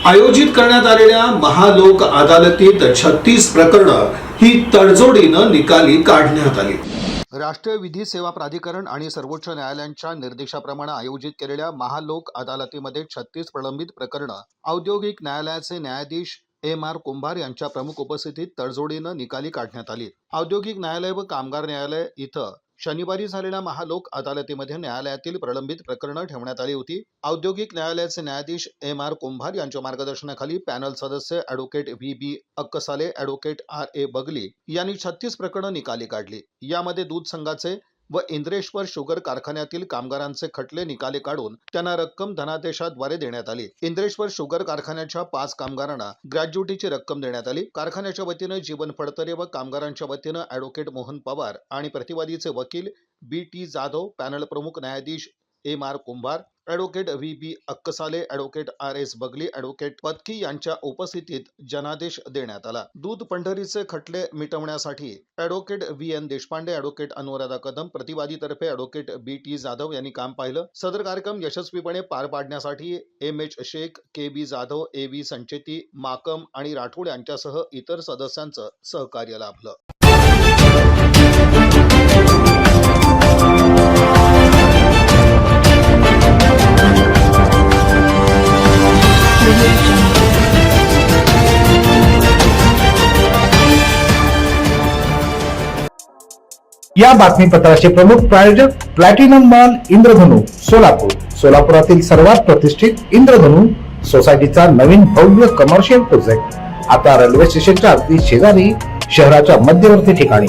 आयोजित करण्यात आलेल्या महालोक अदालतीत 36 प्रकरणं ही तडजोडीनं निकाली काढण्यात आली। राष्ट्रीय विधी सेवा प्राधिकरण आणि सर्वोच्च न्यायालयांच्या निर्देशाप्रमाणे आयोजित केलेल्या महालोक अदालतीमध्ये 36 प्रलंबित प्रकरणं औद्योगिक न्यायालयाचे न्यायाधीश M.R. कुंभार यांच्या प्रमुख उपस्थितीत तडजोडीनं निकाली काढण्यात आली। औद्योगिक न्यायालय व कामगार न्यायालय इथं शनिवारी झालेल्या महालोक अदालतीमध्ये न्यायालयातील प्रलंबित प्रकरणं ठेवण्यात आली होती। औद्योगिक न्यायालयाचे न्यायाधीश M.R. कुंभार यांच्या मार्गदर्शनाखाली पॅनल सदस्य advocate V.B. Akkasale, advocate R.A. बगली यांनी 36 प्रकरणं निकाली काढली। यामध्ये दूध संघाचे व इंद्रेश्वर शुगर कारखान्यातील कामगारांचे खटले निकाली काढून त्यांना रक्कम धनादेशाद्वारे देण्यात आली। इंद्रेश्वर शुगर कारखान्याच्या 5 कामगारांना ग्रॅज्युटीची रक्कम देण्यात आली। कारखान्याच्या वतीनं जीवन फडतरे व कामगारांच्या वतीनं ॲडव्होकेट मोहन पवार आणि प्रतिवादीचे वकील B.T. जाधव, पॅनल प्रमुख न्यायाधीश M.R. Kumbhar, advocate V.B. Akkasale, advocate R.S. Bagli, advocate Patki यांच्या उपस्थितीत जनादेश देण्यात आला। दूध पंढरीचे खटले मिटवण्यासाठी advocate V.N. Deshpande, advocate Anuradha Kadam, प्रतिवादीतर्फे ॲडव्होकेट B.T. जाधव यांनी काम पाहिलं। सदर कार्यक्रम यशस्वीपणे पार पाडण्यासाठी M.H. Shaikh, K.B. Jadhav, A.V. Sancheti, माकम आणि राठोड यांच्यासह इतर सदस्यांचं सहकार्य लाभलं। या बातमीपत्राचे प्रमुख प्रायोजक प्लॅटिनम मॉल इंद्रधनु सोलापूर। सोलापुरातील सर्वात प्रतिष्ठित इंद्रधनु सोसायटीचा नवीन भव्य कमर्शियल प्रोजेक्ट आता रेल्वे स्टेशनच्या अगदी शेजारी शहराच्या मध्यवर्ती ठिकाणी।